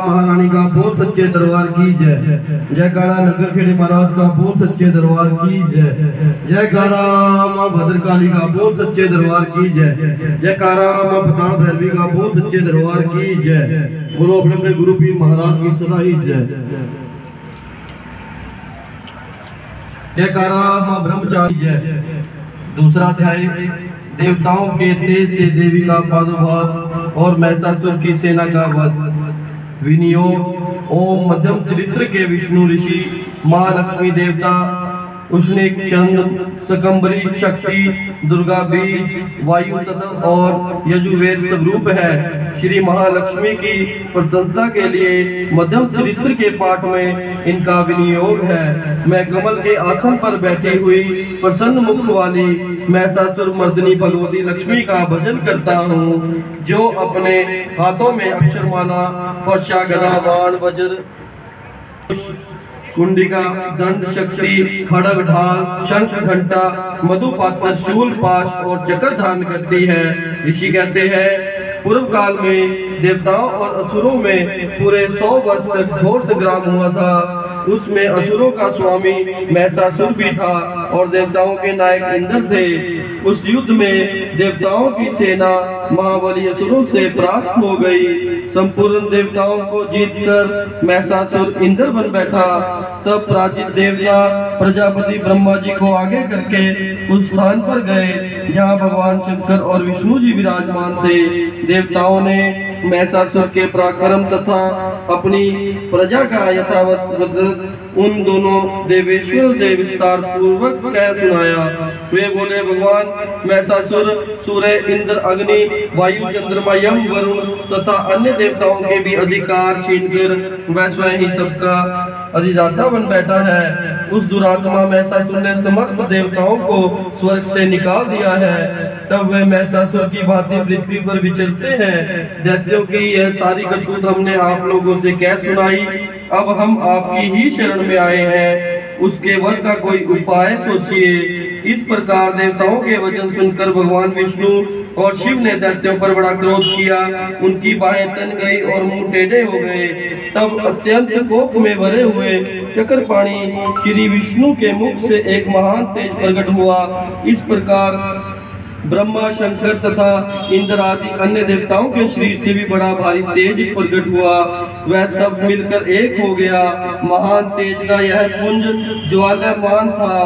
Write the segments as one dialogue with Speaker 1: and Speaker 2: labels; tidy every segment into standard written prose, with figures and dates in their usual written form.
Speaker 1: महारानी का बोल सच्चे दरबार की जय। जयकारा नगर खेड़े महाराज का बोल सच्चे दरबार की जय। जयकारा माँ भद्रकाली का बोल सच्चे दरबार की जय। जयकारा माँ पताल भैरवी का बोल सच्चे दरबार की जय। बोलो अपने अपने गुरु पीर महाराज की सदा ही जय। जयकारा माँ ब्रह्मचारी जय। दूसरा अध्याय देवताओं के तेज से देवी का प्रादुर्भाव और महिषासुर की सेना का वध। विनियोग। ओम मध्यम चरित्र के विष्णु ऋषि महालक्ष्मी देवता उसने चंद्र सकंबरी शक्ति दुर्गा बीज वायु तत्व और यजुर्वेद स्वरूप है। श्री महालक्ष्मी की प्रसन्नता के लिए मध्यम चरित्र के पाठ में इनका विनियोग है। मैं कमल के आसन पर बैठी हुई प्रसन्न मुख वाली महिषासुर मर्दिनी भगवती लक्ष्मी का भजन करता हूँ, जो अपने हाथों में अक्षरमाला फर्शा गदा बाण वज्र कुंडिका दंड शक्ति खड़ग ढाल शंख घंटा मधुपात्र शूल पाश और चक्र धारण करती है। ऋषि कहते हैं पूर्व काल में देवताओं और असुरों में पूरे 100 वर्ष तक घोर संग्राम हुआ था। उसमें असुरों का स्वामी महिषासुर भी था और देवताओं के नायक इंद्र थे। उस युद्ध में देवताओं की सेना महाबली असुरों से परास्त हो गई। संपूर्ण देवताओं को जीतकर महिषासुर इंद्र बन बैठा। तब पराजित देवता प्रजापति ब्रह्मा जी को आगे करके उस स्थान पर गए जहाँ भगवान शंकर और विष्णु जी विराजमान थे। देवताओं ने महिषासुर के पराक्रम तथा अपनी प्रजा का यथावत उन दोनों देवेश्वरों से विस्तार पूर्वक कह सुनाया। वे बोले भगवान महिषासुर सूर्य इंद्र अग्नि वायु चंद्रमा यम वरुण तथा अन्य देवताओं के भी अधिकार छीनकर वह स्वयं ही सबका अधिदाता बन बैठा है। उस दुरात्मा महिषासुर ने समस्त देवताओं को स्वर्ग से निकाल दिया है। तब वे महिषासुर की भांति पृथ्वी पर विचरते हैं। दैत्यों की यह सारी करतूत हमने आप लोगों से कह सुनाई। अब हम आपकी ही शरण में आए हैं, उसके वध का कोई उपाय सोचिए। इस प्रकार देवताओं के वचन सुनकर भगवान विष्णु और शिव ने दैत्यों पर बड़ा क्रोध किया। उनकी बाहें तन गई और मुंह टेढ़े हो गए। तब अत्यंत कोप में भरे हुए चक्रपाणी श्री विष्णु के मुख से एक महान तेज प्रकट हुआ। इस प्रकार ब्रह्मा शंकर तथा इंद्र आदि अन्य देवताओं के शरीर से भी बड़ा भारी तेज प्रकट हुआ। वह सब मिलकर एक हो गया। महान तेज का यह पुंज ज्वालायमान था,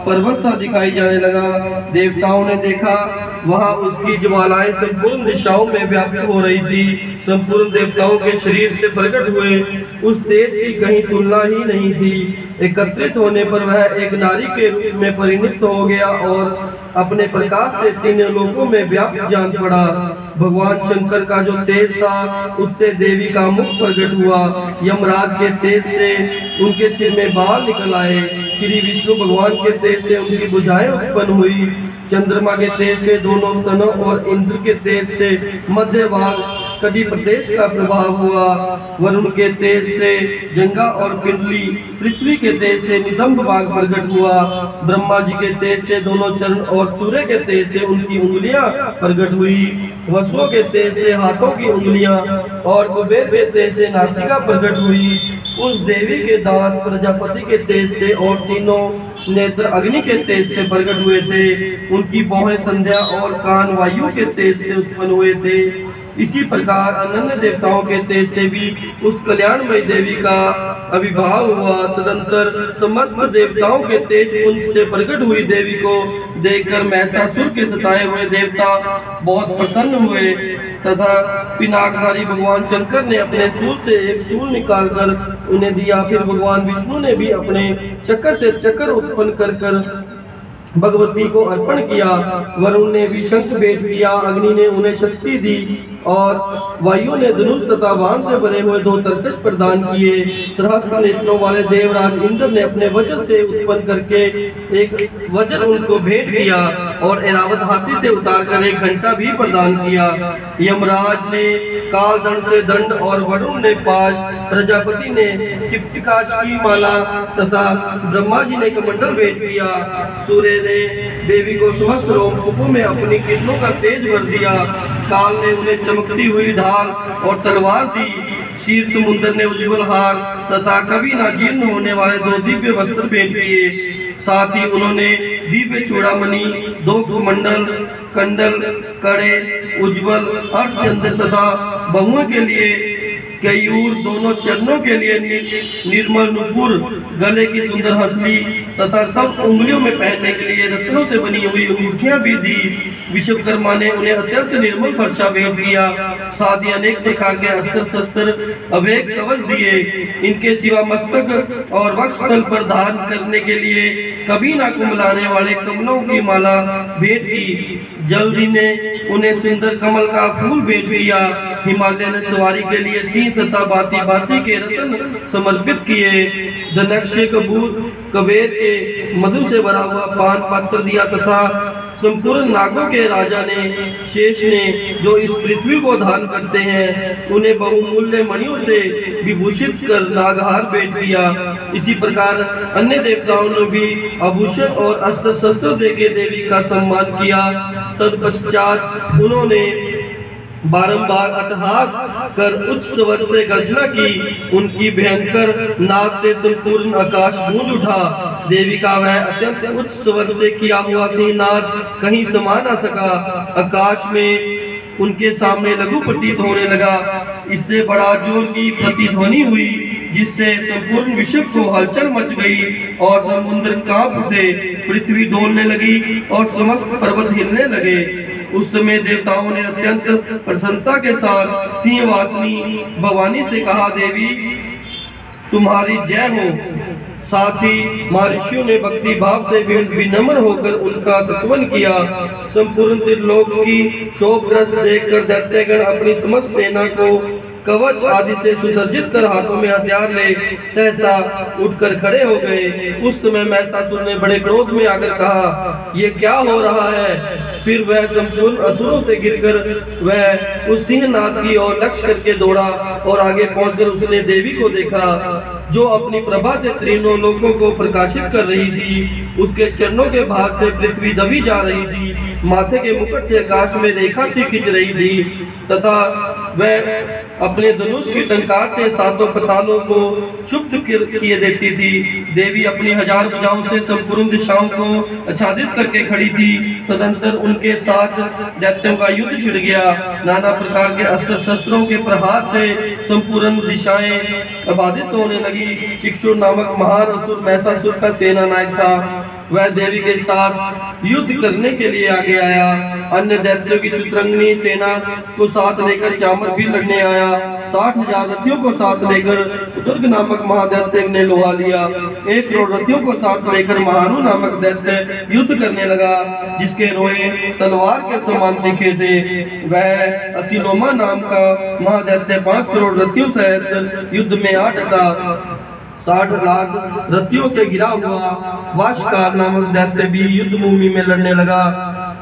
Speaker 1: पर्वत सा दिखाई जाने लगा। देवताओं ने देखा वहां उसकी ज्वालाएं संपूर्ण दिशाओं में व्याप्त हो रही थी। संपूर्ण देवताओं के शरीर से प्रकट हुए उस तेज की कहीं तुलना ही नहीं थी। एकत्रित होने पर वह एक नारी के रूप में परिणत हो गया और अपने प्रकाश से तीनों लोकों में व्याप्त जान पड़ा। भगवान शंकर का जो तेज था उससे देवी का मुख प्रकट हुआ। यमराज के तेज से उनके सिर में बाल निकल आए। श्री विष्णु भगवान के तेज से उनकी भुजाएं उत्पन्न हुई। चंद्रमा के तेज से दोनों स्तनों और इंद्र के तेज से मध्य भाग कभी प्रदेश का प्रभाव हुआ। वरुण के तेज से जंगा और पिंडली, पृथ्वी के तेज से नितंब भाग प्रकट हुआ। ब्रह्मा जी के तेज से दोनों चरण और सूर्य के तेज से उनकी उंगलियां प्रकट हुई। वसुओं के तेज से हाथों की उंगलियां और कुबेर के तेज से नासिका प्रकट हुई। उस देवी के दांत प्रजापति के तेज से और तीनों नेत्र अग्नि के तेज से प्रकट हुए थे। उनकी भौहें संध्या और कान वायु के तेज से उत्पन्न हुए थे। इसी प्रकार अनन्य देवताओं के तेज से भी उस कल्याणमयी देवी का आविर्भाव हुआ। तदंतर समस्त देवताओं के तेज पुंज से प्रकट हुई देवी को देखकर महिषासुर के सताए हुए देवता बहुत प्रसन्न हुए तथा पिनाकधारी भगवान शंकर ने अपने सूल से एक सूल निकालकर उन्हें दिया। फिर भगवान विष्णु ने भी अपने चक्र से चक्र उत्पन्न कर भगवती को अर्पण किया। वरुण ने भी शंख भेंट किया। अग्नि ने उन्हें शक्ति दी और वायु ने धनुष तथा बाण से भरे हुए 2 तरकश प्रदान किए। सहस्त्र नेत्रों वाले देवराज इंद्र ने अपने वज्र से उत्पन्न करके एक वज्र उनको भेंट किया। और ऐरावत हाथी से उतारकर एक घंटा भी प्रदान किया। यमराज ने कालदंड से दंड और वरुण ने पाश, प्रजापति ने शिप्तिकाश की माला तथा ब्रह्मा जी ने कमंडल भेंट किया। सूर्य ने देवी को समस्त रोमकूपों में अपनी किरणों का तेज भर दिया। काल ने उन्हें चमकती हुई ढाल और तलवार दी। शीर समुद्र ने उज्ज्वल हार तथा कभी ना जीर्ण होने वाले 2 दिव्य वस्त्र भेंट किए। साथ ही उन्होंने दिव्य चूड़ामणि, 2 मंडल, कंडल, कड़े, उज्ज्वल अर्धचंद्र तथा बहुओं के लिए कयूर, दोनों चरणों के लिए निर्मल नुपुर, गले की सुंदर हंसली तथा सब उंगलियों में पहनने के लिए रत्नों से बनी हुई अंगूठियां भी दी। विश्वकर्मा ने उन्हें अत्यंत निर्मल फर्शा भेंट किया। साथ ही अनेक प्रकार के अस्त्र शस्त्र, अभेद कवच दिए। इनके सिवा मस्तक और वक्षस्थल पर धारण करने के लिए कभी ना कुमलाने वाले कमलों की माला भेंट की। जल्दी ने उन्हें सुंदर कमल का फूल भेंट किया। हिमालय ने सवारी के लिए सिंह तथा भांति भांति के रत्न समर्पित किए। धनक्ष कबेर के मधु से भरा हुआ पान पात्र दिया तथा संपूर्ण नागों के राजा ने, शेष ने, जो इस पृथ्वी को धारण करते हैं, उन्हें बहुमूल्य मणियों से विभूषित कर नागहार भेंट किया। इसी प्रकार अन्य देवताओं ने भी आभूषण और अस्त्र शस्त्र देके देवी का सम्मान किया। तत्पश्चात उन्होंने बारंबार अट्टहास कर उच्च स्वर से गर्जना की। उनकी भयंकर नाद से संपूर्ण आकाश गूंज उठा। देवी का वह अत्यंत उच्च स्वर से किया हुआ सिंहनाद कहीं समा न सका। आकाश में उनके सामने लघु प्रतीत होने लगा। इससे बड़ा जोर की प्रतिध्वनि हुई, जिससे संपूर्ण विश्व को हलचल मच गई और समुद्र कांप उठे, पृथ्वी डोलने लगी और समस्त पर्वत हिलने लगे। उस समय देवताओं ने अत्यंत प्रसन्नता के साथ सिंहवासिनी भवानी से कहा, देवी तुम्हारी जय हो। साथ ही महर्षियों ने भक्ति भाव से विनम्र होकर उनका स्तवन किया। संपूर्ण त्रिलोक की शोभग्रस्त देखकर दैत्यगण अपनी समस्त सेना को कवच आदि से सुसज्जित कर हाथों में हथियार ले सहसा उठकर खड़े हो गए। उस समय महिषासुर ने बड़े क्रोध में आकर कहा, ये क्या हो रहा है? फिर वह संपूर्ण असुरों से गिरकर वह उस सिंहनाद की ओर लक्ष्य करके दौड़ा और आगे पहुंचकर उसने देवी को देखा, जो अपनी प्रभा से तीनों लोगों को प्रकाशित कर रही थी। उसके चरणों के भाग से पृथ्वी दबी जा रही थी, माथे के मुकुट से आकाश में रेखा सी खिंच रही थी तथा वह अपने धनुष की टंकार से 7 पतालों को क्षुब्ध किए देती थी। देवी अपनी 1000 भुजाओं से संपूर्ण दिशाओं को आच्छादित करके खड़ी थी। तदंतर उनके साथ दैत्यों का युद्ध छिड़ गया। नाना प्रकार के अस्त्र शस्त्रों के प्रहार से संपूर्ण दिशाएं बाधित होने लगी। शिक्षुर नामक महान असुर महिषासुर का सेना नायक था। वह देवी के साथ युद्ध करने के लिए आगे आया। अन्य दैत्यों की चित्रंगनी सेना को साथ लेकर चामर भी लड़ने आया। 60,000 रथियों को साथ लेकर दुर्ग नामक महादैत्य ने लोहा लिया। 1 करोड़ रथियों को साथ लेकर महानु नामक दैत्य युद्ध करने लगा, जिसके रोए तलवार के समान दिखे थे। वह असिलोमा नाम का महादैत्य 5 करोड़ रथियों सहित युद्ध में आ डटा। 60 लाख रथियों से घिरा हुआ वाशकार नामक दैत्य भी युद्ध भूमि में लड़ने लगा।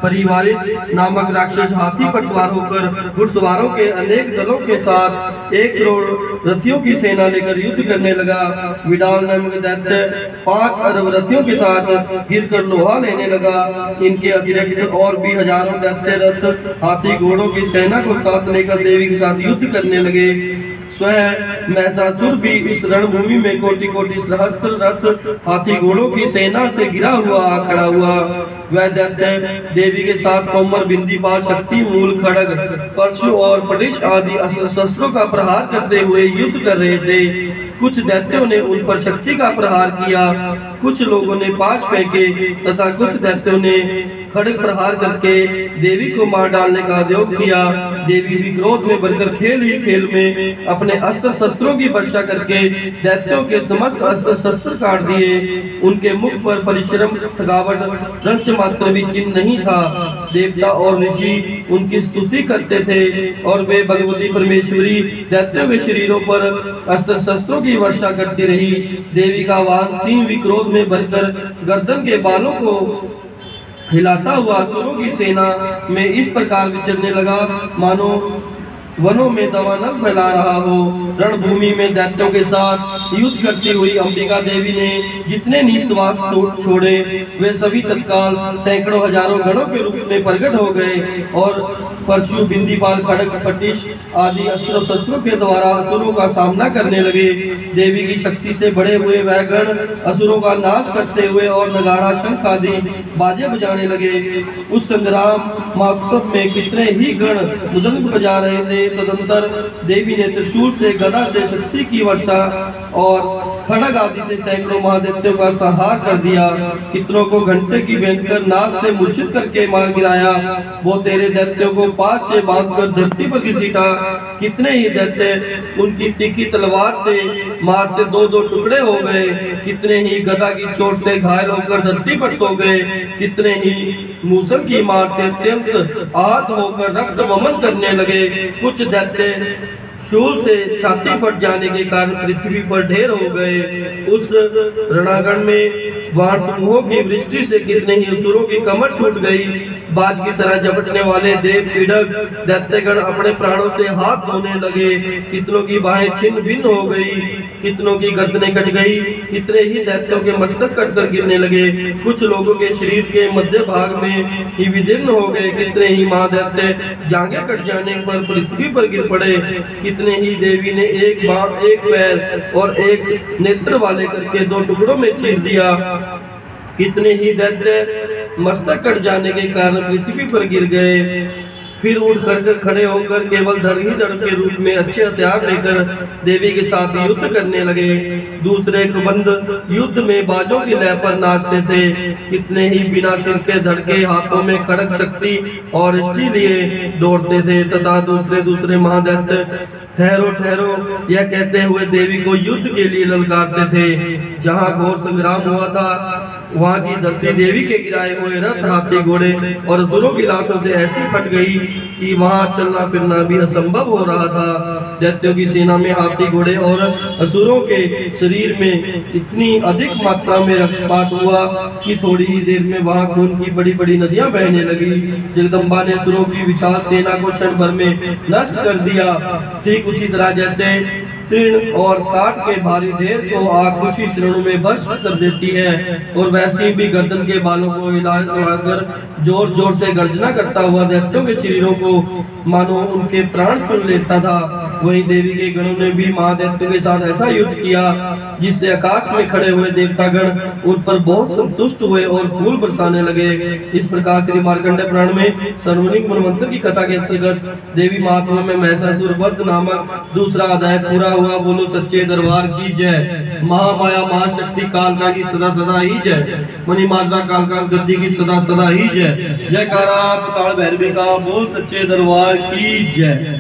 Speaker 1: परिवारित नामक राक्षस हाथी पर सवार होकर घुड़सवारों के अनेक दलों के साथ 1 करोड़ रथियों की सेना लेकर युद्ध करने लगा। विडाल नामक दैत्य 5 अरब रथियों के साथ गिरकर लोहा लेने लगा। इनके अतिरिक्त और भी हजारों दैत्य रथ हाथी घोड़ों की सेना को साथ लेकर देवी के साथ युद्ध करने लगे। स्वयं महिषासुर भी इस रणभूमि में कोटि कोटि सहस्त्र रथ हाथी घोड़ों की सेना से घिरा हुआ आ खड़ा हुआ। वह दैत्य देवी के साथ कोमर, बिंदीपाल, शक्ति, मूल, खड़ग, परशु और पटिश आदि अस्त्र शस्त्रों का प्रहार करते हुए युद्ध कर रहे थे। कुछ दैत्यों ने उन पर शक्ति का प्रहार किया, कुछ लोगों ने पाश फेंके तथा कुछ दैत्यों ने खड़ग प्रहार करके देवी को मार डालने का उद्योग किया। देवी भी क्रोध में भरकर खेल ही खेल में अपने अस्त्र शस्त्रों की वर्षा करके दैत्यों के समस्त अस्त्र शस्त्र काट दिए। उनके मुख पर परिश्रम, थकावट, रंच मात्र भी चिन्ह नहीं था। देवता और ऋषि उनकी स्तुति करते थे और वे भगवती परमेश्वरी दैत्यों के शरीरों पर अस्त्र शस्त्रों की वर्षा करती रही। देवी का वाहन सिंह भी क्रोध में भरकर गर्दन के बालों को हिलाता हुआ असुरों की सेना में इस प्रकार विचरने लगा मानो वनों में दावानल फैला रहा हो। रणभूमि में दैत्यों के साथ युद्ध करती हुई अंबिका देवी ने जितने निश्वास छोड़े वे सभी तत्काल सैकड़ों हजारों गणों के रूप में प्रकट हो गए और परशु बिंदीपाल खड़ग पटिश आदि अस्त्र शस्त्रों के द्वारा असुरों का सामना करने लगे। देवी की शक्ति से बड़े हुए वह गण असुरों का नाश करते हुए और नगाड़ा शंख आदि बाजे बजाने लगे। उस संग्राम महोत्सव में कितने ही गण मृदंग बजा रहे थे। तदंतर देवी ने त्रिशूल से, गदा से शक्ति की वर्षा और खड़ग आदि से सैकड़ों महादैत्यों का संहार कर दिया। कितनों को घंटे की भयंकर नाश से मूर्छित करके मार गिराया। वो तेरे दैत्यों को पास से बांधकर धरती पर घसीटा। कितने ही दैत्य उनकी तीखी तलवार से मार से दो दो टुकड़े हो गए। कितने ही गदा की चोट से घायल होकर धरती पर सो गए। कितने ही मूसल की मार से अत्यंत आहत होकर रक्त वमन करने लगे। कुछ दैत्य शूल से छाती फट जाने के कारण पृथ्वी पर ढेर हो गए। उस रणांगण में बाण समूहों की वृष्टि से कितने ही असुरों की कमर टूट गई। बाज की तरह झपटने वाले देव पीड़क दैत्यगण अपने प्राणों से हाथ धोने लगे। कितनों की बाहें छिन्न भिन्न हो गई, कितनों की गर्दनें कट गई। कितने ही दैत्यों के मस्तक कटकर गिरने लगे। कुछ लोगों के शरीर के मध्य भाग में ही विदीर्ण हो गए। कितने ही महादैत्य जांघें कट जाने पर पृथ्वी पर गिर पड़े। कितने ही देवी ने एक बाण, एक पैर और एक नेत्र वाले करके दो टुकड़ों में चीर दिया। कितने ही दैत्य मस्तक कट जाने के कारण पृथ्वी पर गिर गए। फिर उठ कर खड़े होकर केवल धड़ ही धड़ के रूप में अच्छे हथियार लेकर देवी के साथ युद्ध करने लगे। दूसरे कुबंद युद्ध में बाजों की लय पर नाचते थे। कितने ही बिना सिर के धड़ के हाथों में खड़ग शक्ति और स्त्री लिए दौड़ते थे तथा दूसरे महादैत्य ठहरो ठहरो यह कहते हुए देवी को युद्ध के लिए ललकारते थे। जहाँ घोर संग्राम हुआ था वहाँ की धरती देवी के गिराए हुए रथ, हाथी, घोड़े और असुरों की लाशों से ऐसी फट गई कि वहाँ चलना फिरना भी असंभव हो रहा था। दैत्यों की सेना में हाथी, घोड़े और असुरों के शरीर में इतनी अधिक मात्रा में रक्तपात हुआ कि थोड़ी ही देर में वहाँ खून की बड़ी बड़ी नदियां बहने लगी। जगदम्बा ने असुरों की विशाल सेना को क्षण भर में नष्ट कर दिया। ठीक उसी तरह जैसे तृण और काट के भारी ढेर को आग कुछ ही क्षणों में भस्म कर देती है और वैसे भी गर्दन के बालों को हिलाकर जोर जोर से गर्जना करता हुआ दैत्यों के शरीरों को मानो उनके प्राण चुन लेता था। वहीं देवी के गणों ने भी महादैत्यों के साथ ऐसा युद्ध किया जिससे आकाश में खड़े हुए देवतागण उन पर बहुत संतुष्ट हुए और फूल बरसाने लगे। इस प्रकार श्री मार्कंडेय पुराण में सर्वनिक मनवंतर की कथा के अंतर्गत देवी महात्मा में महिषासुर वध नामक दूसरा अध्याय पूरा हुआ। बोलो सच्चे दरबार की जय। महामाया महाशक्ति कालका की सदा सदा ही जय। मणि माता कालका गद्दी की सदा सदा ही जय। जयकारा पाताल भैरवी का बोल सच्चे दरबार की जय।